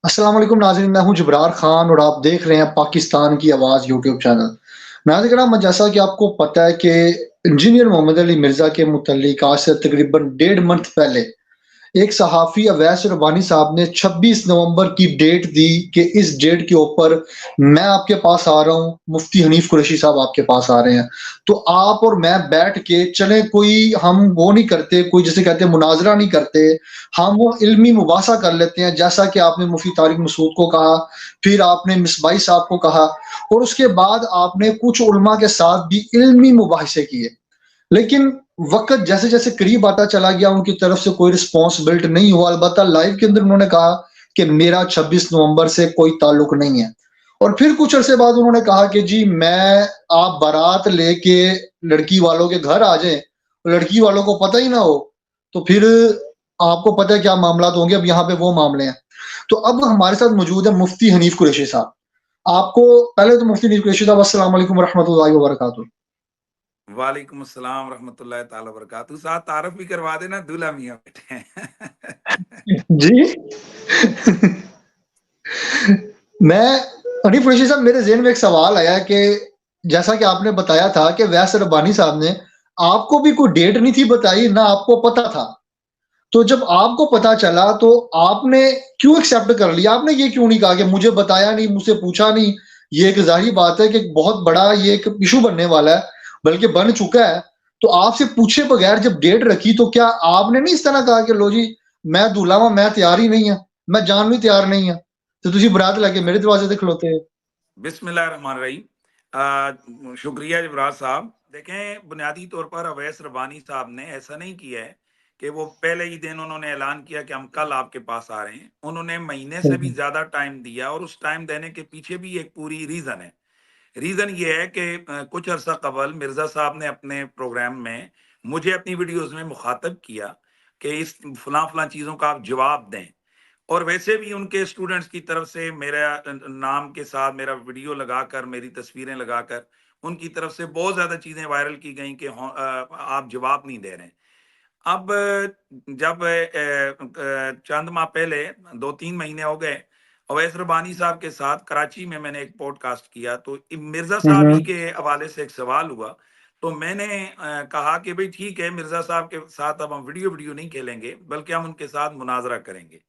अस्सलाम वालेकुम नाज़रीन, मैं हूँ जबरार खान और आप देख रहे हैं पाकिस्तान की आवाज़ यूट्यूब चैनल। नाज़रीन, जैसा कि आपको पता है कि इंजीनियर मोहम्मद अली मिर्ज़ा के मुतल्लिक आज से तकरीबन डेढ़ मंथ पहले एक सहाफ़ी अवैस रब्बानी साहब ने 26 नवंबर की डेट दी कि इस डेट के ऊपर मैं आपके पास आ रहा हूँ, मुफ्ती हनीफ कुरैशी साहब आपके पास आ रहे हैं। तो आप और मैं बैठ के चलें, कोई हम वो नहीं करते, कोई जिसे कहते हैं मुनाज़रा नहीं करते, हम वो इल्मी मुबासा कर लेते हैं, जैसा कि आपने मुफ्ती तारिक मसूद को कहा, फिर आपने मिसबाही साहब को कहा और उसके बाद आपने कुछ उलमा के साथ भी इल्मी मुबाहिसे किए। लेकिन वक़्त जैसे-जैसे करीब आता चला गया, उनकी तरफ से कोई रिस्पॉन्स बिल्ड नहीं हुआ। अलबत्ता लाइव के अंदर उन्होंने कहा कि मेरा 26 नवंबर से कोई ताल्लुक नहीं है। और फिर कुछ अरसे बाद उन्होंने कहा कि जी मैं आप बारात लेके लड़की वालों के घर आ जाएँ, लड़की वालों को पता ही ना हो, तो फिर आपको पता है क्या मामलात होंगे। अब यहाँ पे वो मामले हैं। तो अब हमारे साथ मौजूद है मुफ्ती हनीफ कुरैशी साहब। आपको पहले तो मुफ्ती हनीफ कुरैशी साहब, अस्सलाम वालेकुम व रहमतुल्लाहि व बरकातुहू। वालेकुम अस्सलाम रहमतुल्लाहि ताला बरकातहू। साथ तारफ़ भी करवा देना, दूल्हा मियाँ बैठे हैं। जी। मैं हनीफ कुरैशी साहब, मेरे ज़हन में एक सवाल आया कि जैसा कि आपने बताया था कि वैस रब्बानी साहब ने आपको भी कोई डेट नहीं थी बताई, ना आपको पता था। तो जब आपको पता चला तो आपने क्यों एक्सेप्ट कर लिया? आपने ये क्यों नहीं कहा कि मुझे बताया नहीं, मुझसे पूछा नहीं? ये एक ज़ाहिर बात है कि बहुत बड़ा ये एक इश्यू बनने वाला है, बल्कि बन चुका है। तो आपसे पूछे बगैर जब डेट रखी तो क्या आपने नहीं इस तरह कहा कि लो जी, मैं दूल्हा वां, मैं तैयार ही नहीं हां, मैं जान भी तैयार नहीं हां, ते तुसीं बरात लैके मेरे दरवाजे ते खलोते हो? बिस्मिल्लाहिर्रहमानिर्रहीम। शुक्रिया जबरार साहब। देखें, बुनियादी तौर पर अवैस रब्बानी साहब ने ऐसा नहीं किया है कि वो पहले ही दिन उन्होंने ऐलान किया कि हम कल आपके पास आ रहे हैं। उन्होंने महीने हुँ, से भी हुँ। ज़्यादा टाइम दिया और उस टाइम देने के पीछे भी एक पूरी रीज़न है। रीज़न ये है कि कुछ अरसा कबल मिर्ज़ा साहब ने अपने प्रोग्राम में मुझे अपनी वीडियोज़ में मुखातब किया कि इस फलां-फलां चीज़ों का आप जवाब दें। और वैसे भी उनके स्टूडेंट्स की तरफ से मेरा नाम के साथ मेरा वीडियो लगाकर, मेरी तस्वीरें लगाकर, उनकी तरफ से बहुत ज़्यादा चीज़ें वायरल की गई कि आप जवाब नहीं दे रहे हैं। अब जब चंद माह पहले 2-3 महीने हो गए, अवैस रब्बानी साहब के साथ कराची में मैंने एक पॉडकास्ट किया, तो मिर्ज़ा हुँ, साहब ही हुँ। के हवाले से एक सवाल हुआ। तो मैंने कहा कि भई ठीक है, मिर्ज़ा साहब के साथ अब हम वीडियो-वीडियो नहीं खेलेंगे, बल्कि हम उनके साथ मुनाज़रा करेंगे।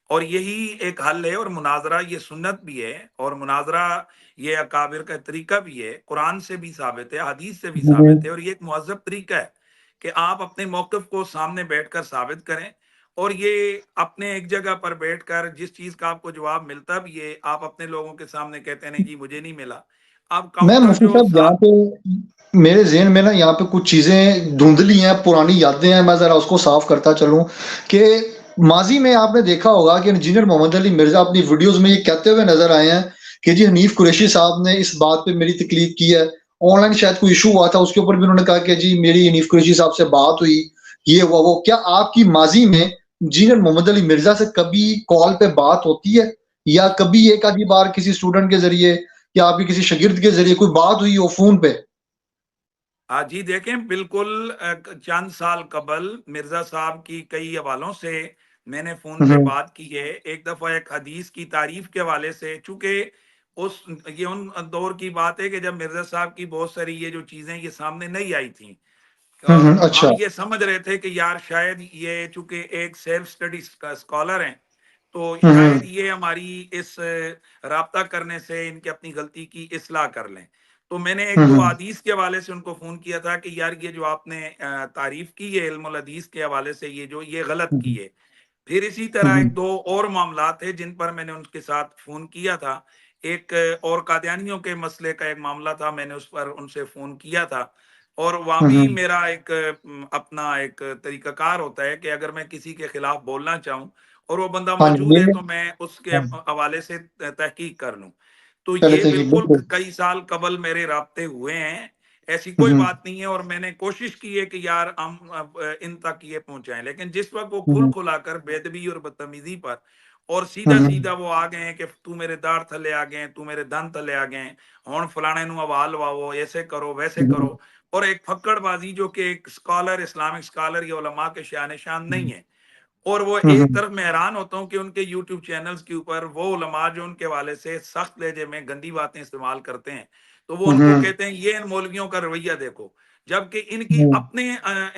और यही एक हल है और मुनाज़रा ये सुन्नत भी है और मुनाज़रा ये अकाबिर का तरीका भी है, कुरान से भी साबित है, हदीस से भी हुँ, साबित है हुँ। और ये एक मुहज़्ज़ब तरीका है कि आप अपने मौक़िफ़ को सामने बैठकर साबित करें और ये अपने एक जगह पर बैठकर जिस चीज़ का आपको जवाब मिलता भी है, आप अपने लोगों के सामने कहते हैं, नहीं जी, मुझे नहीं मिला। अब मैं काउंटर मुफ्ती जो साहब यहाँ पे मेरे ज़हन में ना यहाँ पे कुछ चीज़ें धुंधली हैं, पुरानी यादें हैं, मैं ज़रा उसको साफ़ करता चलूँ कि माज़ी में आपने देखा होगा कि इंजीनियर मोहम्मद अली मिर्ज़ा अपनी वीडियोज़ में ये कहते हुए नज़र आए हैं कि जी हनीफ कुरैशी साहब ने इस बात पे मेरी तकलीफ़ की है। ऑनलाइन शायद कोई इश्यू हुआ था, उसके ऊपर भी उन्होंने कहा कि जी मेरी हनीफ कुरैशी साहब से बात हुई, ये हुआ, वो। क्या आपकी माज़ी में इंजीनियर मोहम्मद अली मिर्ज़ा से कभी कॉल पे बात होती है? या कभी एक आधी बार किसी स्टूडेंट के ज़रिए या आपके किसी शागिर्द के ज़रिए कोई बात हुई हो फ़ोन पे? जी देखें, बिल्कुल चंद साल कबल मिर्ज़ा साहब की कई हवालों से मैंने फ़ोन हुँ, पे हुँ। बात की है। एक दफ़ा एक हदीस की तारीफ़ के हवाले से, चूँकि उस ये उन दौर की बात है कि जब मिर्ज़ा साहब की बहुत सारी ये जो चीज़ें ये सामने नहीं आई थीं। हुँ, हुँ। हम अच्छा। ये समझ रहे थे कि यार शायद ये चूँकि एक सेल्फ स्टडीज़ का स्कॉलर हैं, तो हुँ, शायद हुँ। ये हमारी इस राब्ता करने से इनकी अपनी गलती की इस्लाह कर लें। तो मैंने हुँ, 1-2 हुँ। हदीस के हवाले से उनको फ़ोन किया था कि यार ये जो आपने तारीफ़ की है इल्मुल हदीस के हवाले से, ये गलत हुँ, की हुँ। है। फिर इसी हुँ, तरह हुँ। 1-2 और मामलात थे जिन पर मैंने उनके साथ फ़ोन किया था। एक और कादियानियों के मसले का एक मामला था, मैंने उस पर उनसे फ़ोन किया था और वहाँ हुँ, भी हुँ। मेरा एक अपना एक तरीक़ाकार होता है कि अगर मैं किसी के खिलाफ़ बोलना चाहूँ और वो बंदा हाँ जी, मौजूद है, ये तो मैं उसके हाँ, हवाले से तहकीक कर लूँ। तो पहले ये से ही बिल्कुल बिल्कुल। कई साल कबल मेरे राब्ते हुए हैं। ऐसी हुँ, कोई हुँ। बात नहीं है और मैंने कोशिश की है कि यार हम अब इन तक ये पहुँचाएँ। लेकिन जिस वक़्त वो हुँ, हुँ। खुल-खुलाकर बेअदबी और बदतमीज़ी पर और हुँ, सीधा-सीधा हुँ। वो आ गए हैं कि तू मेरे दाड़ थल्ले आ गए, तू मेरे दंद थल्ले आ गए, हुण फलाणे नूं हवा लवाओ, ऐसे करो, वैसे हुँ, करो। हुँ। और एक फक्कड़बाज़ी जो कि एक स्कॉलर, इस्लामिक स्कॉलर या उलमा के शान-ए-शान नहीं है। और वो हम्म, एक तरफ मैं हैरान होता हूँ कि उनके यूट्यूब चैनल्स के ऊपर वो उलमा जो उनके हवाले से सख्त लहजे में गंदी बातें इस्तेमाल करते हैं, तो वो उनको हम्म, कहते हैं ये इन मौलवियों का रवैया देखो, जबकि इनकी हम्म। अपने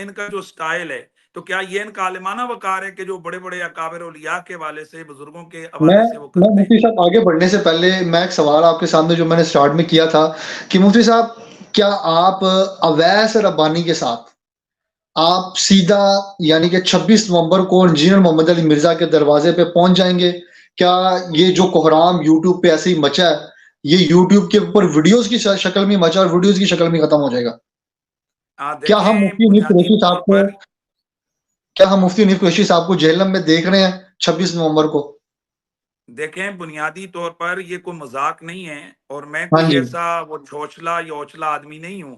इनका जो स्टाइल है, तो क्या ये इनका आलिमाना वकार है कि जो बड़े बड़े अकाबिर औलिया के हवाले से, बुजुर्गों के मैं हवाले से वो मैं करते हैं? मुफ्ती साहब आगे बढ़ने से पहले मैं एक सवाल आपके सामने जो मैंने स्टार्ट में किया था कि मुफ्ती साहब, क्या आप अवैस रब्बानी के साथ आप सीधा यानी कि 26 नवंबर को इंजीनियर मोहम्मद अली मिर्जा के दरवाजे पे पहुंच जाएंगे? क्या ये जो कोहराम यूट्यूब पे ऐसे ही मचा है, ये यूट्यूब के ऊपर वीडियोस की शक्ल में मचा और वीडियोस की शक्ल में खत्म हो जाएगा? क्या हम देखें, मुफ्ती हनीफ बुनियादी कुरैशी तौर साहब को पर क्या हम मुफ्ती हनीफ कुरैशी साहब को जेहलम में देख रहे हैं 26 नवंबर को? देखें, बुनियादी तौर पर ये कोई मजाक नहीं है, और मैं हाँ कोई जी। ऐसा वो छोचला या ओछला आदमी नहीं हूँ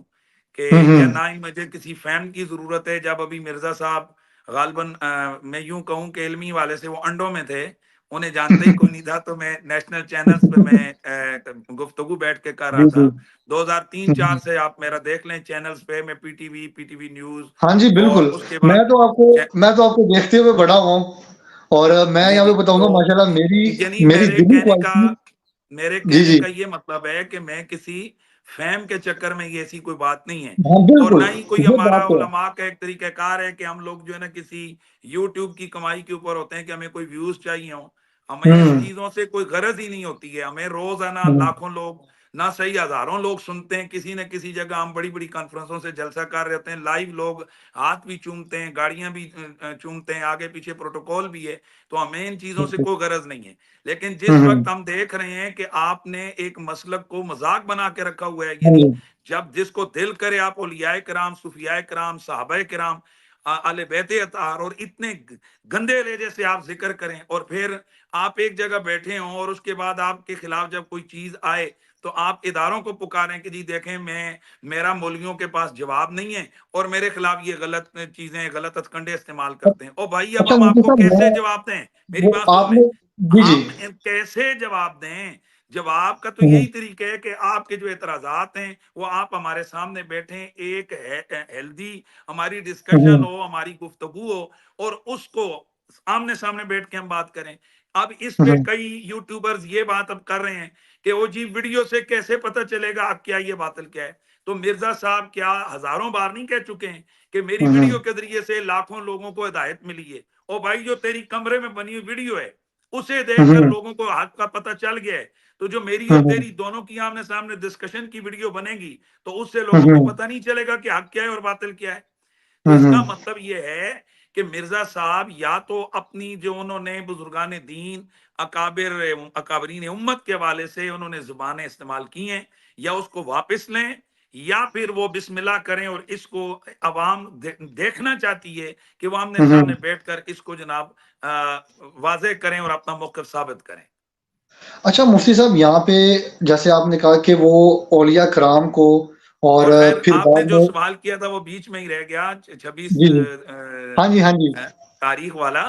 हम्म, कि, या हम्म। ना ही मुझे किसी फैन की जरूरत है। जब अभी मिर्जा साहब गालबन मैं यूं कहूं कि इल्मी वाले से वो अंडों में थे, उन्हें जानते ही कोई नहीं था, तो मैं नेशनल चैनल्स पे मैं गुफ्तगू बैठ के कर रहा जी, था। जी। 2003-4 से आप मेरा देख लें चैनल्स पे, मैं पीटीवी, पीटीवी न्यूज, हाँ जी, और बिल्कुल। उसके बाद मैं तो आपको देखते हुए बड़ा हुआ हूँ, और मैं जी यहाँ जी, पे बताऊँगा तो माशाल्लाह मेरी यानी मेरी दिली ख्वाहिश थी। मेरे जी, कहने जी। का ये मतलब है कि मैं किसी फैम के चक्कर में, ये ऐसी कोई बात नहीं है। हाँ, और बिल्कुल, ना ही कोई ये हमारा बात तो है। उलमा का एक तरीकाकार है कि हम लोग जो है ना किसी यूट्यूब की कमाई के ऊपर होते हैं कि हमें कोई व्यूज चाहिए हो। हमें इन हुँ, चीजों से कोई गरज ही नहीं होती है। हमें रोजाना हुँ, लाखों लोग, ना सही हजारों लोग सुनते हैं, किसी न किसी जगह हम बड़ी बड़ी कॉन्फ्रेंसों से जलसा कर रहे होते हैं, लाइव लोग हाथ भी चूमते हैं, गाड़ियां भी चूमते हैं, आगे पीछे प्रोटोकॉल भी है। तो हमें इन चीजों से बिल्कुल। कोई गरज नहीं है। लेकिन हुँ, जिस वक्त हुँ। हम देख रहे हैं कि आपने एक मसलक को मजाक बना के रखा हुआ है, हाँ यानी जी। जब जिसको दिल करे आप औलियाए किराम, सूफियाए किराम, सहाबाए किराम, आले बैते अतार, और इतने गंदे लहजे से आप जिक्र करें, और फिर आप एक जगह बैठे हों और उसके बाद आपके खिलाफ जब कोई चीज आए तो आप इदारों को पुकारें कि जी देखें, मैं मेरा मौलवियों के पास जवाब नहीं है और मेरे खिलाफ ये गलत चीजें, गलत हथकंडे इस्तेमाल करते हैं। ओ भाई, अब अच्छा हम मुफ्ती आपको साहब, कैसे मैं जवाब दें? मेरी वो बात सुन लें। आपने जी, जी। हम कैसे जवाब दें? जवाब का तो हुँ, यही हुँ, तरीका है कि आपके जो एतराजात हैं वो आप हमारे सामने बैठें, एक हेल्दी हमारी हुँ, डिस्कशन हुँ, हो, हमारी गुफ्तगू हो, और उसको आमने सामने बैठ के हम बात करें। अब इस हुँ, पे हुँ, कई यूट्यूबर्स ये बात अब कर रहे हैं कि वो जी वीडियो से कैसे पता चलेगा अब क्या ये बातिल क्या है। तो मिर्जा साहब क्या हजारों बार नहीं कह चुके हैं कि मेरी हुँ, वीडियो हुँ, के जरिए से लाखों लोगों को हिदायत मिली है? ओ भाई, जो तेरी कमरे में बनी हुई वीडियो है उसे हुँ, देखकर हुँ, लोगों को हक का पता चल गया है, तो जो मेरी हुँ, और हुँ, तेरी दोनों की आमने सामने डिस्कशन की वीडियो बनेगी तो उससे हुँ, लोगों को हुँ, पता नहीं चलेगा कि हक क्या है और बातिल क्या है? तो हुँ, इसका हुँ, मतलब ये है कि मिर्जा साहब या तो अपनी जो उन्होंने बुजुर्गान दीन, अकाबिर अकाबरीन उम्मत के हवाले से उन्होंने जुबानें इस्तेमाल की हैं, या उसको वापस लें, या फिर वो बिस्मिल्लाह करें, और इसको अवाम देखना चाहती है कि वो आमने हुँ, सामने हुँ। बैठकर इसको जनाब वाजे करें और अपना मौकफ साबित करें। अच्छा मुफ्ती साहब, यहाँ पे जैसे आपने कहा कि वो औलिया कराम को और और खैर, फिर आपने बाद जो में सवाल किया था वो बीच में ही रह गया, 26 जी, जी। हाँ जी, हाँ जी। तारीख वाला।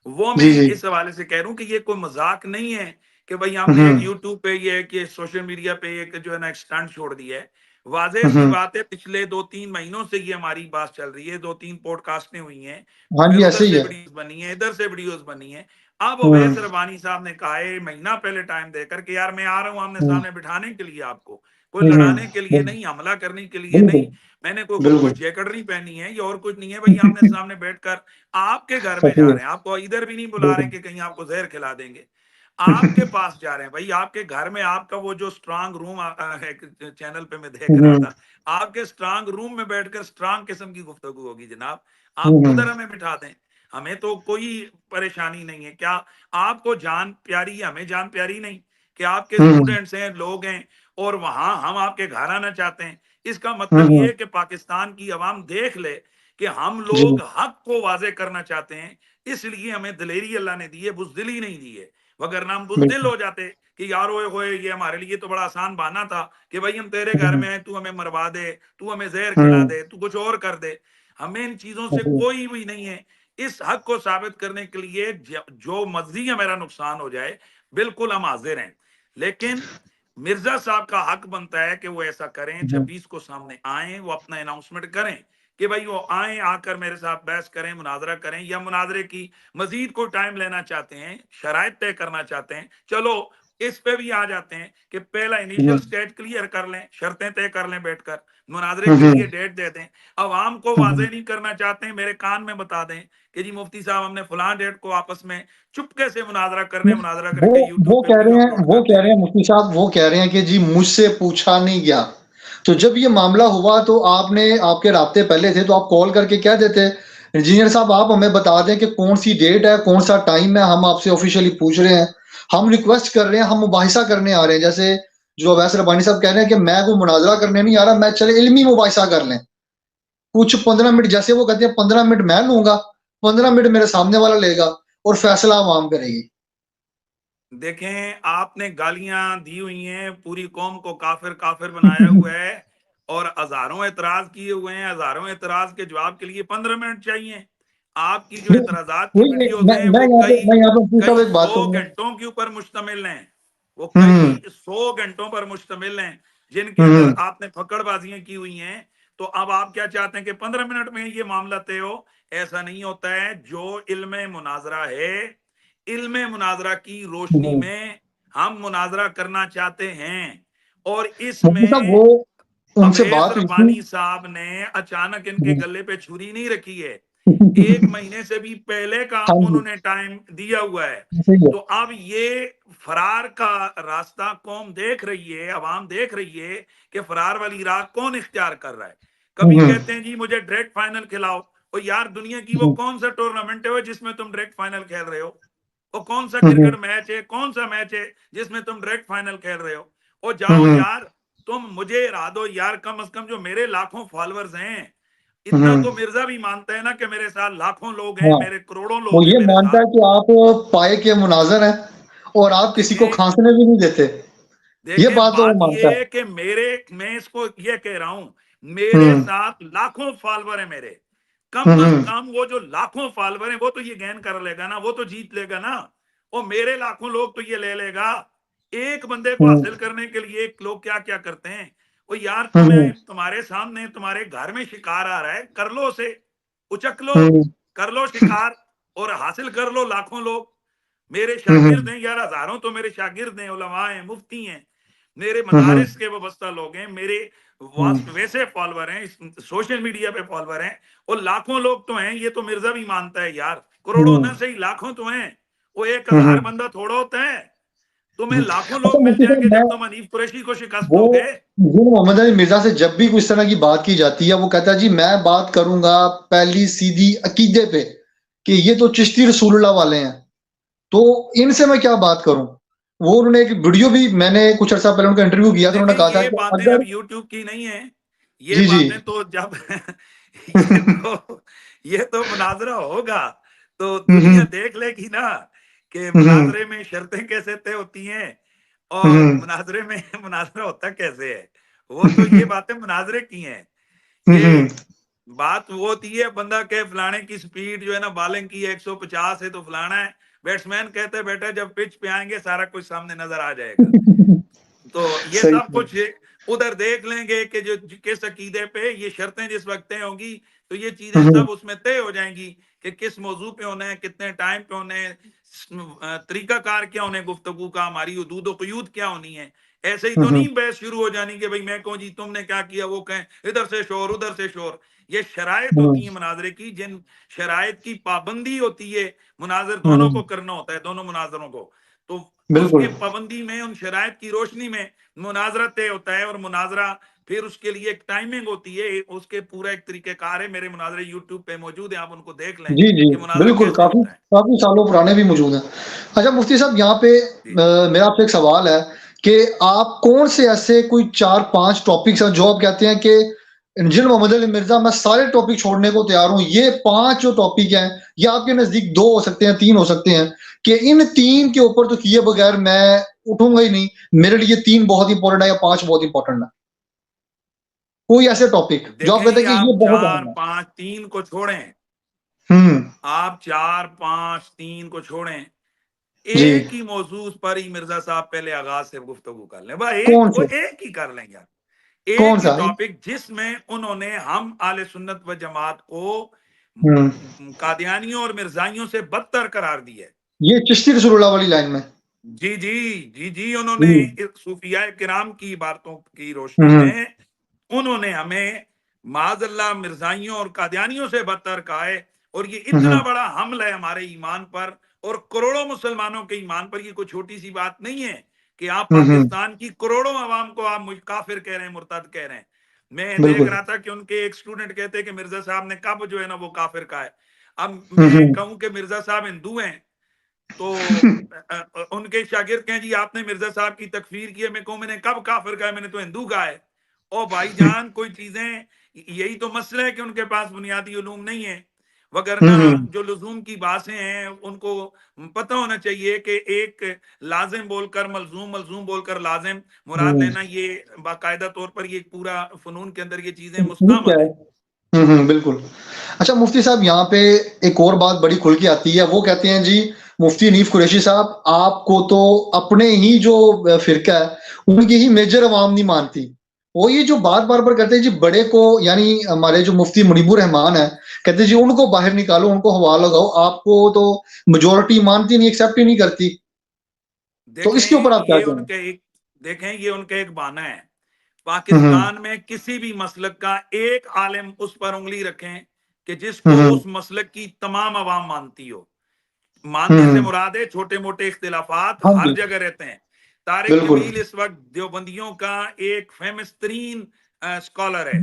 वो जी, मैं जी। इस हवाले से कह रहा हूँ कि ये कोई मजाक नहीं है कि भाई हुँ, हमने एक हुँ, यूट्यूब पे ये कि सोशल मीडिया पे एक जो है ना एक स्टंट छोड़ दिया है। वाज़ेह हुँ, सी हुँ। बात है, पिछले 2-3 महीनों से ये हमारी बात चल रही है, 2-3 पॉडकास्टें हुई हैं, हाँ फिर जी, उधर ऐसे ही से है। वीडियोज़ बनी है, इधर से वीडियोज़ बनी है। अब हुँ, अवैस रबानी साहब ने कहा है महीना पहले टाइम देकर कि यार मैं आ रहा हूँ हुँ, आमने-सामने बिठाने के लिए आपको, कोई हुँ, हुँ। लड़ाने के लिए नहीं, हमला करने के लिए बिल्कुल, नहीं। मैंने कोई बिल्कुल। खरगोश जैकेट नहीं पहनी है, ये और कुछ नहीं है भाई, आमने-सामने बैठकर आपके घर में सही जा है, रहे हैं। आपको इधर भी नहीं बुला रहे बिल्कुल। हैं कि कहीं आपको ज़हर खिला देंगे। आपके पास जा रहे हैं भाई, आपके घर में आपका वो जो स्ट्रांग रूम है, चैनल पे मैं देख हुँ, रहा हुँ, था, आपके स्ट्रांग रूम में बैठकर स्ट्रांग किस्म की गुफ्तगू होगी जनाब। आप हुँ, उधर हुँ, हमें बिठा दें, हमें तो कोई परेशानी नहीं है। क्या आपको जान प्यारी है, हमें जान प्यारी नहीं? कि आपके हुँ, स्टूडेंट्स हैं, लोग हैं, और वहां हम आपके घर आना चाहते हैं? इसका हुँ, मतलब ये हुँ। है कि पाकिस्तान की अवाम देख ले कि हम जी। लोग हक को वाजे करना चाहते हैं, इसलिए हमें दिलेरी अल्लाह ने दी है, बुजदिली नहीं दी है। वगरना हम बुजदिल बिल्कुल। हो जाते कि यार ओए होए, ये हमारे लिए तो बड़ा आसान बहाना था कि भाई हम तेरे हुँ, घर में हुँ, हैं, तू हमें मरवा दे, तू हमें जहर खिला हुँ। दे, तू कुछ और कर दे। हमें इन चीजों से जी। कोई भी नहीं है। इस हक को साबित करने के लिए जो मर्जी मेरा नुकसान हो जाए, बिल्कुल हम हाजिर हैं। लेकिन मिर्जा साहब का हक बनता है कि वो ऐसा करें, हुँ, 26 को सामने आए, वो अपना अनाउंसमेंट करें कि भाई वो आए, आकर मेरे साथ बहस करें, मुनाजरा करें, या मुनाजरे की मजीद कोई टाइम लेना चाहते हैं, शराइत तय करना चाहते हैं, चलो इस पे भी आ जाते हैं कि पहला इनिशियल हम्म, स्टेज क्लियर कर लें, शर्तें तय कर लें बैठकर, मुनाजरे के हम्म, लिए डेट दे दें। अवाम को वाजे हम्म, नहीं करना चाहते हैं, मेरे कान में बता दें कि जी मुफ्ती साहब हमने फलां डेट को आपस में चुपके से मुनाजरा करने, मुनाजरा वो करके यूट्यूब वो पे कह वीडियो रहे हैं अपलोड वो कर कह रहे देंगे। हैं मुफ्ती साहब, वो कह रहे हैं कि जी मुझसे पूछा नहीं गया। तो जब ये मामला हुआ तो आपने, आपके राब्ते पहले थे तो आप कॉल करके कह देते इंजीनियर साहब आप हमें बता दें कि कौन सी डेट है, कौन सा टाइम है, हम आपसे ऑफिशियली पूछ रहे हैं, हम रिक्वेस्ट कर रहे हैं, हम मुबाहिसा करने आ रहे हैं। जैसे जो अवैस रब्बानी साहब कह रहे हैं कि मैं कोई मुनाजरा करने नहीं आ रहा, मैं चले इल्मी मुबाहिसा कर लें कुछ 15 मिनट, जैसे वो कहते हैं 15 मिनट मैं लूंगा, 15 मिनट मेरे सामने वाला लेगा और फैसला आवाम करेगी। देखें, आपने गालियां दी हुई हैं, पूरी कौम को काफिर काफिर बनाया हुआ है, और हजारों एतराज किए हुए हैं। हजारों एतराज के जवाब के लिए 15 मिनट चाहिए। आपकी जो एतराजात की वही वीडियोस हैं वो कई मैं यहाँ पे मुफ्ती साहब कई एक बात सौ करूंगा। घंटों के ऊपर मुश्तमिल हैं। वो हम्म, कई 100 घंटों पर मुश्तमिल हैं, जिनके अंदर हम्म, आपने फकड़बाजियां की हुई हैं। तो अब आप क्या चाहते हैं कि 15 मिनट में ये मामला तय हो? ऐसा नहीं होता है। जो इल्म मुनाजरा है, इल्म मुनाजरा की रोशनी हम्म। में हम मुनाजरा करना चाहते हैं, और मुफ्ती साहब इसमें वो उनसे अवैस बात हुई थी। रब्बानी साहब ने अचानक इनके हम्म, गले पे छुरी नहीं रखी है। 1 महीने से भी पहले का हाँ जी, उन्होंने टाइम दिया हुआ है। सही है। तो अब ये फरार का रास्ता कौम देख रही है, अवाम देख रही है कि फरार वाली राह कौन इख्तियार कर रहा है। कभी हम्म, कहते हैं जी मुझे डायरेक्ट फाइनल खिलाओ। और यार, दुनिया की वो हम्म, कौन सा टूर्नामेंट है वो जिसमें तुम डायरेक्ट फाइनल खेल रहे हो? वो कौन सा हम्म, क्रिकेट मैच है, कौन सा मैच है जिसमें तुम डायरेक्ट फाइनल खेल रहे हो? ओ जाओ हम्म, यार, तुम मुझे हरा दो यार। कम से कम जो मेरे लाखों फॉलोअर्स हैं, इतना हम्म, तो मिर्जा भी मानता है ना कि मेरे साथ लाखों लोग हैं, हाँ, मेरे करोड़ों वो लोग हैं ये मेरे मानता साथ। है कि आप पाए के मुनाजर हैं और आप किसी को देखें, खांसने भी नहीं देते। ये देखें, बात तो वो बात मानता ये है। है कि मेरे, मैं इसको ये कह रहा हूं, मेरे हम्म, साथ लाखों फॉलोअर है मेरे। कम अज हम्म, कम वो जो लाखों फॉलोअर हैं वो तो ये गेन कर लेगा ना, वो तो जीत लेगा ना। वो मेरे लाखों लोग तो ये ले लेगा। एक बंदे को हम्म, हासिल करने के लिए लोग क्या क्या करते हैं। वो यार, हम्म, तुम्हें तुम्हारे सामने तुम्हारे घर में शिकार आ रहा है, कर लो उसे, उचक लो, हम्म, कर लो शिकार, और हासिल कर लो लाखों लोग। मेरे हम्म, शागिर्द हैं यार, हजारों तो मेरे शागिर्द हैं, उलमा हैं, मुफ्ती हैं, मेरे हम्म, मदारिस के वाबस्ता लोग हैं, मेरे हम्म, वैसे फॉलोअर हैं, सोशल मीडिया पे फॉलोअर हैं। और लाखों लोग तो हैं, ये तो मिर्जा भी मानता है यार। करोड़ों हम्म, ना सही, लाखों तो हैं। वो एक हम्म, हजार बंदा थोड़ा होता है। तुम्हें हम्म। लाखों अच्छा लोग मिल मुफ्ती जाएंगे साहब, मैं जब तुम हनीफ कुरैशी को शिकस्त वो दोगे। जी मोहम्मद अली मिर्जा से जब भी कोई इस तरह की बात की जाती है वो कहता है जी मैं बात करूंगा पहली सीधी अकीदे पे कि ये तो चिश्ती रसूलुल्लाह वाले हैं, तो इनसे मैं क्या बात करूं। वो उन्होंने एक वीडियो भी, मैंने कुछ अर्सा पहले उनका इंटरव्यू किया तो देखें, उन्होंने कहा था ये कि बातें अब अगर यूट्यूब की नहीं है। ये जी जी बातें तो जब ये तो मुनाजरा होगा तो दुनिया हम्म, देख लेगी ना कि हम्म, मुनाजरे में शर्तें कैसे तय होती हैं, और हम्म, मुनाजरे में मुनाजरा होता कैसे है। वो तो ये बातें मुनाजरे की हैं। ये हम्म, बात वो होती है, बंदा कहे फलाने की स्पीड जो है ना बॉलिंग की 150 है तो फलाना है। बैट्समैन कहते हैं बेटा जब पिच पे आएंगे सारा कुछ सामने नजर आ जाएगा। तो ये सही सब सही। कुछ उधर देख लेंगे कि जो किस अकीदे पे ये शर्तें जिस वक्त तय होंगी, तो ये चीजें हम्म, सब उसमें तय हो जाएंगी कि किस मौजू पे होना है, कितने टाइम पे होने हैं, तरीकाकार क्या होने गुफ्तगू का, हमारी हदूद क़यूद क्या होनी है। ऐसे ही तो हम्म, नहीं बहस शुरू हो जानी कि भाई मैं कहूँ जी तुमने क्या किया, वो कहें इधर से शोर उधर से शोर। ये शराइत हम्म, होती है मुनाजरे की, जिन शराइत की पाबंदी होती है। मुनाजर दोनों हम्म, को करना होता है, दोनों मुनाजरों को। तो उसके बिल्कुल पाबंदी में, उन शराइत की रोशनी में मुनाजरा तय होता है। और मुनाजरा फिर उसके लिए एक टाइमिंग होती है, उसके पूरा एक तरीकेकार है। मेरे मुनाजरे यूट्यूब पे मौजूद है, आप उनको देख लें जी जी कि मुनाजरा बिल्कुल, कैसे काफी होता है। काफी सालों पुराने भी मौजूद हैं। अच्छा मुफ्ती साहब यहाँ पे जी। मेरा आपसे एक सवाल है कि आप कौन से ऐसे कोई 4-5 टॉपिक्स हैं जो आप कहते हैं कि इंजीनियर मोहम्मद अली मिर्जा मैं सारे टॉपिक छोड़ने को तैयार हूं, ये 5 जो टॉपिक हैं या आपके नजदीक 2 हो सकते हैं, 3 हो सकते हैं, कि इन 3 के ऊपर तो किए बगैर मैं उठूंगा ही नहीं, मेरे लिए 3 बहुत इंपॉर्टेंट है या 5 बहुत इंपॉर्टेंट है, कोई ऐसे टॉपिक जो आप देखें कहते जी, हैं कि ये आप बहुत चार अहम है। पांच तीन को छोड़ें, हम्म, आप 4 5 3 को छोड़ें, जी एक ही मौजूद पर ही मिर्जा साहब पहले आगाज से गुफ्तगू कर लें। भाई एक कौन वो से। एक ही कर लें यार। कौन एक ही सा? टॉपिक जिसमें उन्होंने हम आले सुन्नत व जमात को हम्म। कादियानियों और मिर्जाइयों से बदतर करार दिया है। ये चिश्ती रसूलुल्लाह वाली लाइन में। जी जी जी जी, उन्होंने हम्म। सूफिया किराम की बातों की रोशनी हम्म। में उन्होंने हमें माजल्ला मिर्जाइयों और कादियानियों से बदतर कहा है। और ये इतना हम्म। बड़ा हमला है हमारे ईमान पर और करोड़ों मुसलमानों के ईमान पर। ये कोई छोटी सी बात नहीं है कि आप हम्म। पाकिस्तान की करोड़ों अवाम को आप काफिर कह रहे हैं, मुर्तद कह रहे हैं। मैं देख बिल्कुल। रहा था कि उनके एक स्टूडेंट कहते हैं कि मिर्जा साहब ने कब जो है ना वो काफिर कहा है। अब मैं हम्म। कहूं कि मिर्जा साहब हिंदू हैं तो उनके शागिर्द कहें जी आपने मिर्जा साहब की तकफीर की है, मैं कहूं मैंने कब काफिर कहा है, मैंने तो हिंदू कहा है। ओ भाईजान कोई चीजें, यही तो मसला है कि उनके पास बुनियादी उलूम नहीं है। वगरना हम्म। जो लुजूम की बातें हैं उनको पता होना चाहिए कि एक लाजिम बोलकर मलजूम, मलजूम बोलकर लाजिम मुराद हम्म। लेना, ये बाकायदा तौर पर ये पूरा फनून के अंदर ये चीजें ठीक है। मुस्तमल है। बिल्कुल। अच्छा मुफ्ती साहब, यहाँ पे एक और बात बड़ी खुल के आती है। वो कहते हैं जी, मुफ्ती हनीफ कुरैशी साहब, आपको तो अपने ही जो फिरका है उनकी ही मेजर अवाम नहीं मानती। वो ये जो बात बार बार कहते हैं जी, बड़े को, यानी हमारे जो मुफ्ती मुनीबुर रहमान है, कहते हैं जी उनको बाहर निकालो, उनको हवा लगाओ, आपको तो मेजोरिटी मानती नहीं, एक्सेप्ट ही नहीं करती। तो इसके ऊपर आप क्या कहें? देखें ये उनका एक बहाना है। हम्म। पाकिस्तान में किसी भी मसलक का एक आलिम उस पर उंगली रखें कि जिसको हम्म। उस मसलक की तमाम अवाम मानती हो। मानने से हम्म। मुराद है छोटे मोटे इख्तिलाफात हाँ हर जी। जगह रहते हैं। तारिक बिल्कुल। जमील इस वक्त देवबंदियों का एक फेमस तरीन स्कॉलर है।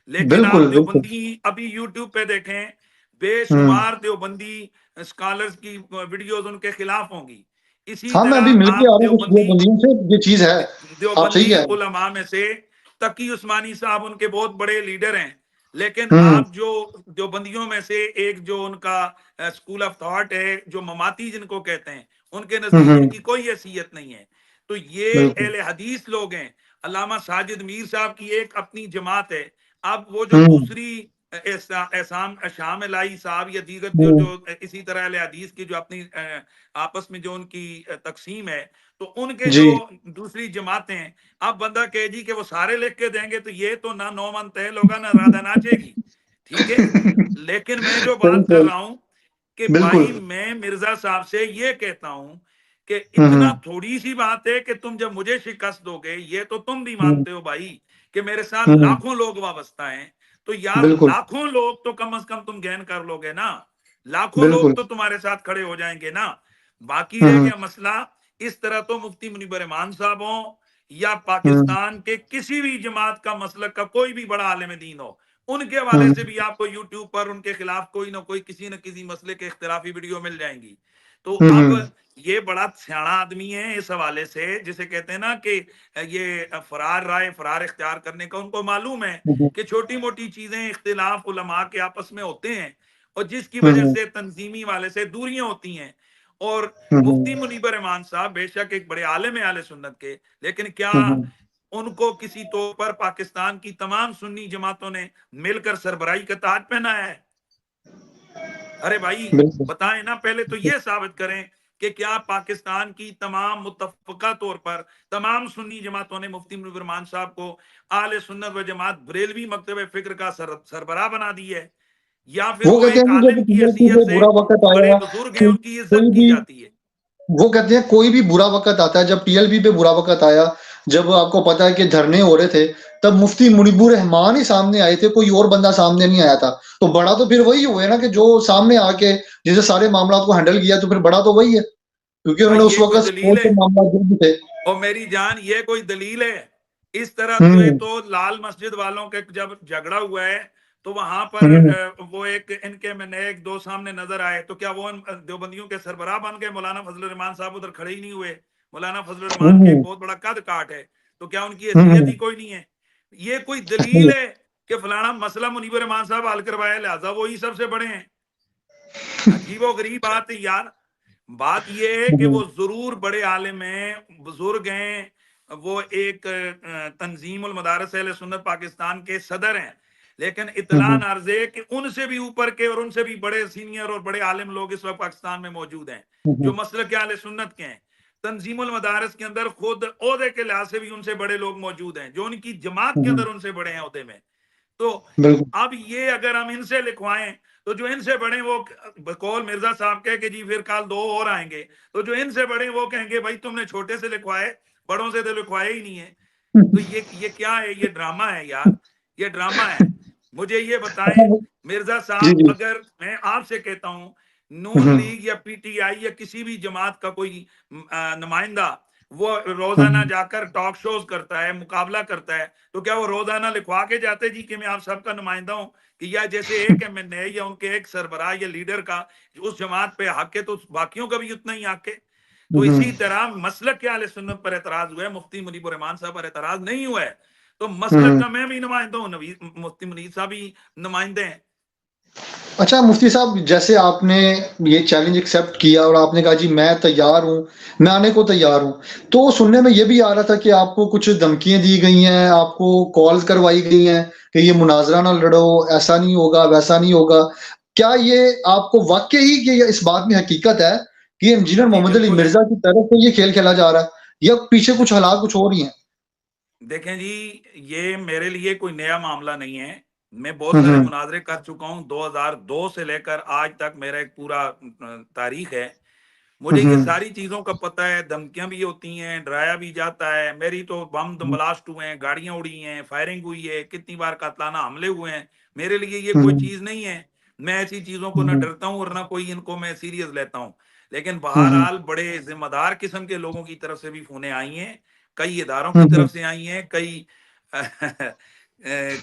लेकिन आप बिल्कुल। बिल्कुल। देवबंदी अभी यूट्यूब पे देखें, हम्म। बेशुमार देवबंदी स्कॉलर्स की वीडियोस उनके खिलाफ होंगी। इसी हाँ, मैं तरह अभी मिलके आप आ रहा हूँ कुछ देवबंदी बंदियों से, ये चीज है। आप सही देवबंदी कह रहे उलमा में से तकी उस्मानी साहब उनके बहुत बड़े लीडर हैं। लेकिन हैं। आप जो देवबंदियों में से एक जो उनका स्कूल ऑफ थॉट है, जो ममाती जिनको कहते हैं, उनके नजदीक हम्म। इनकी कोई हैसियत नहीं है। तो ये बिल्कुल। अहले हदीस लोग हैं। अल्लामा साजिद मीर साहब की एक अपनी जमात है। अब वो जो हम्म। दूसरी एहसान शाम लाई साहब या दीगर जो हम्म। जो इसी तरह अहले हदीस की जो अपनी आपस में जो उनकी तकसीम है, तो उनके जी। जो दूसरी जमातें हैं, अब बंदा कहे जी कि वो सारे लिख के देंगे तो ये तो ना नौ मन तहल होगा ना राधा नाचेगी। ठीक है, लेकिन मैं जो सही बात कर सही। रहा हूं कि बिल्कुल। भाई मैं मिर्जा साहब से ये कहता हूं कि इतना हम्म। थोड़ी सी बात है कि तुम जब मुझे शिकस्त दोगे, ये तो तुम भी हम्म। मानते हो भाई कि मेरे साथ हम्म। लाखों लोग वाबस्ता हैं। तो यार बिल्कुल। लाखों लोग तो कम से कम तुम गैन कर लोगे ना, लाखों लोग बिल्कुल। तो तुम्हारे साथ खड़े हो जाएंगे ना। बाकी रह हम्म। गया मसला, इस तरह तो मुफ्ती मुनीबर रहमान साहब हो या हम्म। पाकिस्तान के किसी भी जमात का मसलक का कोई भी बड़ा आलिम दीन हो, उनके हवाले हम्म। से भी आपको यूट्यूब पर उनके खिलाफ कोई ना कोई किसी न किसी मसले के इख्तिलाफी वीडियो मिल जाएंगी। तो अब हम्म। ये बड़ा सियाना आदमी है इस हवाले से, जिसे कहते हैं ना कि ये फरार राय फरार इख्तियार करने का उनको मालूम है हम्म। कि छोटी मोटी चीजें इख्तिलाफ उलमा के आपस में होते हैं और जिसकी वजह हम्म। से तंजीमी वाले से दूरियां होती हैं। और मुफ्ती हम्म। मुनीबर रहमान साहब बेशक एक बड़े आलिम है आले सुन्नत के, लेकिन क्या हम्म। उनको किसी तौर पर पाकिस्तान की तमाम सुन्नी जमातों ने मिलकर सरबराही का ताज पहनाया है? अरे भाई बिल्कुल। बताएं ना, पहले तो ये साबित करें कि क्या पाकिस्तान की तमाम मुत्तफका तौर पर तमाम सुन्नी जमातों ने मुफ्ती मुनीब रहमान साहब को आले सुन्नत व जमात बरेलवी मकतब फिक्र का सरबराह बना दी है, या फिर वो वो कहते एक हैं कि आलिम जब की टीएलपी हैसियत पे से बुरा वक्त बड़े आया, बुजुर्ग हैं, उनकी इज्जत कोई की भी, जाती है। वो कहते हैं कोई भी बुरा वक्त आता है, जब टीएलपी पे बुरा वक्त आया, जब आपको पता है कि धरने हो रहे थे, तब मुफ्ती मुनीबुर रहमान ही सामने आए थे, कोई और बंदा सामने नहीं आया था। तो बड़ा तो फिर वही हुए ना, कि जो सामने आके जिसे सारे मामला को हैंडल किया, तो फिर बड़ा तो वही है, क्योंकि भाई उन्होंने उस ये कोई वक्त दलील स्पोर्ट है? के मामला जो भी थे। और मेरी जान ये कोई दलील है? इस तरह से हम्म। तो लाल मस्जिद वालों के जब झगड़ा हुआ है तो वहां पर हम्म। वो एक इनके में नए एक दो सामने नजर आए, तो क्या वो देवबंदियों के सरबराह बन गए? मौलाना फजल रहमान साहब उधर खड़े ही नहीं हुए। मौलाना फजल रहमान के एक हम्म। बहुत बड़ा कद काट है, तो क्या उनकी हैसियत हम्म। ही कोई नहीं है? ये कोई दलील है कि फलाना मसला मुनीबर रहमान साहब हल करवाया लिहाजा वो ही सबसे बड़े हैं? अजीबो गरीब बात है यार। बात यह है कि हम्म। वो जरूर बड़े आलिम हैं, बुजुर्ग हैं, वो एक तंजीमुल मदारस अहले सुन्नत पाकिस्तान के सदर हैं। लेकिन इतला हम्म। अर्ज है कि उनसे भी ऊपर के और उनसे भी बड़े सीनियर और बड़े आलिम लोग इस वक्त पाकिस्तान में मौजूद हैं, जो हम्म। मसल के आले सुन्नत के हैं। तंजीमुल मदारिस के अंदर खुद ओहदे के लिहाज से भी उनसे बड़े लोग मौजूद हैं, जो उनकी जमात के हम्म, अंदर उनसे बड़े हैं ओहदे में। तो बिल्कुल। अब ये अगर हम इनसे लिखवाएं, तो जो इनसे बड़े वो बकौल मिर्जा साहब कह के जी फिर कल 2 और आएंगे, तो जो इनसे बड़े वो कहेंगे भाई तुमने छोटे से लिखवाए, बड़ों से तो लिखवाए ही नहीं है। तो ये क्या है? ये ड्रामा है यार, ये ड्रामा है। मुझे ये अच्छा, बताएं, मिर्जा जी साहब, जी। अगर मैं आपसे कहता हूं नून हम्म, लीग या पीटीआई या किसी भी जमात का कोई नुमाइंदा वो रोजाना हम्म, जाकर टॉक शोज करता है, मुकाबला करता है, तो क्या वो रोजाना लिखवा के जाते जी कि मैं आप सबका नुमाइंदा हूं? कि या जैसे एक एमएनए या उनके एक सरबराह या लीडर का उस जमात पे हक है, तो बाकियों का भी उतना ही हक है। तो हम्म। इसी तरह मसलक के आले सुन्नत पर एतराज हुआ है, मुफ्ती मुनीर रहमान साहब पर एतराज नहीं हुआ है। तो मसलक हम्म। का मैं भी नुमाइंदा हूँ, मुफ्ती मुनीर साहब भी नुमाइंदे हैं। अच्छा मुफ्ती साहब, जैसे आपने ये चैलेंज एक्सेप्ट किया और आपने कहा जी मैं तैयार हूँ, मैं आने को तैयार हूँ, तो सुनने में ये भी आ रहा था कि आपको कुछ धमकियां दी गई हैं, आपको कॉल्स करवाई गई हैं कि ये मुनाजरा ना लड़ो, ऐसा नहीं होगा, वैसा नहीं होगा। क्या ये आपको वाकई ही कि ये इस बात में हकीकत है कि इंजीनियर जी मोहम्मद अली बिल्कुल है। मिर्जा की तरफ से ये खेल खेला जा रहा है, या पीछे कुछ हालात कुछ और ही हैं? देखें जी, ये मेरे लिए कोई नया मामला नहीं है। मैं बहुत हम्म, सारे हम्म, मुनाज़रे कर चुका हूँ, 2002 से लेकर आज तक मेरा एक पूरा तारीख है। मुझे ये हम्म, सारी चीज़ों का पता है, धमकियाँ भी होती हैं, डराया भी जाता है। मेरी तो बम द ब्लास्ट हुए हैं, गाड़ियाँ उड़ी हैं, फायरिंग हुई है, कितनी बार कातलाना हमले हुए हैं। मेरे लिए ये कोई हम्म, चीज़ नहीं है। मैं ऐसी चीज़ों को ना हम्म, डरता हूँ और ना कोई इनको मैं सीरियस लेता हूँ। लेकिन हम्म, बहरहाल बड़े ज़िम्मेदार किस्म के लोगों की तरफ से भी फ़ोनें आई हैं, कई इदारों की हम्म, तरफ से आई हैं, कई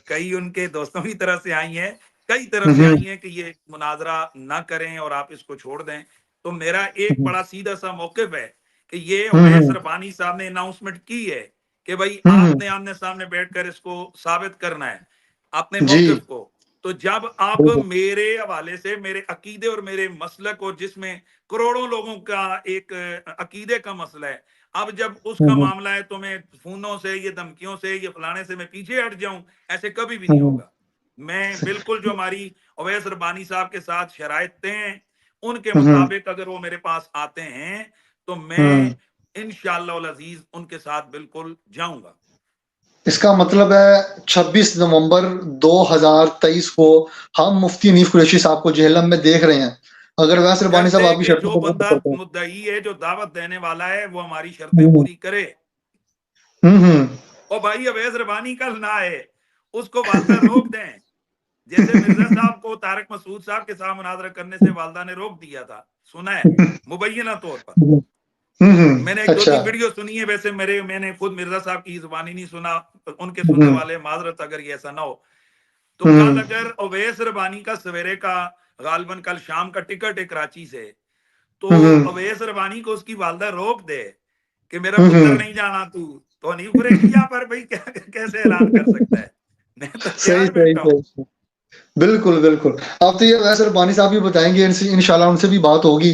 कई उनके दोस्तों की तरफ से आई हैं, कई तरफ से हम्म, आई हैं कि ये मुनाज़रा ना करें और आप इसको छोड़ दें। तो मेरा एक हम्म, बड़ा सीधा-सा मौक़िफ़ है कि ये हम्म, अवैस रब्बानी साहब ने अनाउंसमेंट की है कि भई हम्म, आपने आमने-सामने बैठकर इसको साबित करना है, अपने जी, मौक़िफ़ को। तो जब आप बिल्कुल। मेरे हवाले से मेरे अकीदे और मेरे मसलक, और जिसमें करोड़ों लोगों का एक अकीदे का मसला है, अब जब हुँ, उसका हुँ, मामला है तो मैं फ़ोनों से, ये धमकियों से, ये फलाने से मैं पीछे हट जाऊँ, ऐसे कभी भी हुँ, नहीं हुँ, होगा। मैं बिल्कुल जो हमारी अवैस रब्बानी साहब के साथ शराइत तय हैं, उनके हुँ, हुँ, मुताबिक अगर वो मेरे पास आते हैं, तो मैं हुँ। इंशाअल्लाह अल अज़ीज़ उनके साथ बिल्कुल जाऊँगा। इसका मतलब है 26 नवंबर 2023 को हम मुफ्ती हनीफ कुरैशी साहब को जेहलम में देख रहे हैं। अगर वैस रब्बानी साहब शर्त है आपकी कि शर्तों जो को पूरा बंदा करते हैं। मुद्दई है, जो दावत देने वाला है, वो हमारी शर्तें हुँ, हुँ, पूरी करे। हुँ, हुँ। और भाई अवैस रब्बानी कल ना आए, उसको वालदा रोक दें। जैसे मिर्जा साहब को तारिक मसूद साहब के साथ मुनाज़रा करने से वालदा ने रोक दिया था, सुना है, मुबैयना तौर पर। हुँ, हुँ, मैंने अच्छा। 1-2-3 वीडियो सुनी है, वैसे मैंने खुद मिर्जा साहब की ज़ुबानी नहीं सुना, उनके हुँ, सुनने हुँ, वाले माज़रत अगर ये ऐसा ना हो। तो कल हुँ, अगर अवैस रब्बानी का सवेरे का, गालिबन कल शाम का टिकट है कराची से, तो हुँ, हुँ, अवैस रब्बानी को उसकी वालदा रोक दे कि मेरा हुँ, पुत्र हुँ। नहीं जाना तू, तो हनीफ कुरैशी यहाँ पर भाई क्या कैसे ऐलान कर सकता है? मैं तो सही, तैयार सही, बैठा हूँ। सही। बिल्कुल, बिल्कुल। अब तो ये वैसे रब्बानी साहब भी बताएँगे, इनसे इंशाल्लाह उनसे भी बात होगी।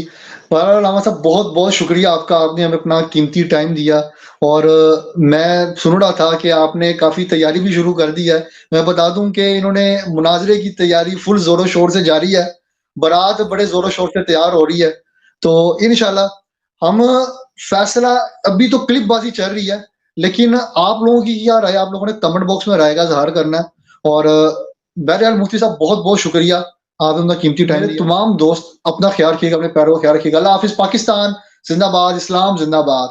बहरहाल अल्लामा साहब बहुत-बहुत शुक्रिया आपका, आपने हमें अपना कीमती टाइम दिया और मैं सुन रहा था कि आपने काफ़ी तैयारी भी शुरू कर दी है। मैं बता दूँ कि इन्होंने मुनाज़रे की तैयारी फुल ज़ोर-ओ-शोर से जारी है। बारात बड़े ज़ोर-ओ-शोर से तैयार हो रही है। तो इंशाल्लाह हम फैसला, अभी तो क्लिपबाज़ी चल रही है, लेकिन आप लोगों की क्या राय है? आप लोगों ने कमेंट बॉक्स में राय का इज़हार करना है और बहरहाल मुफ्ती साहब बहुत-बहुत शुक्रिया, आपने अपना कीमती टाइम दिया। तमाम दोस्त अपना ख़्याल रखिएगा, अपने पैरों का ख़्याल रखिएगा। अल्लाह हाफ़िज़। पाकिस्तान ज़िंदाबाद, इस्लाम ज़िंदाबाद।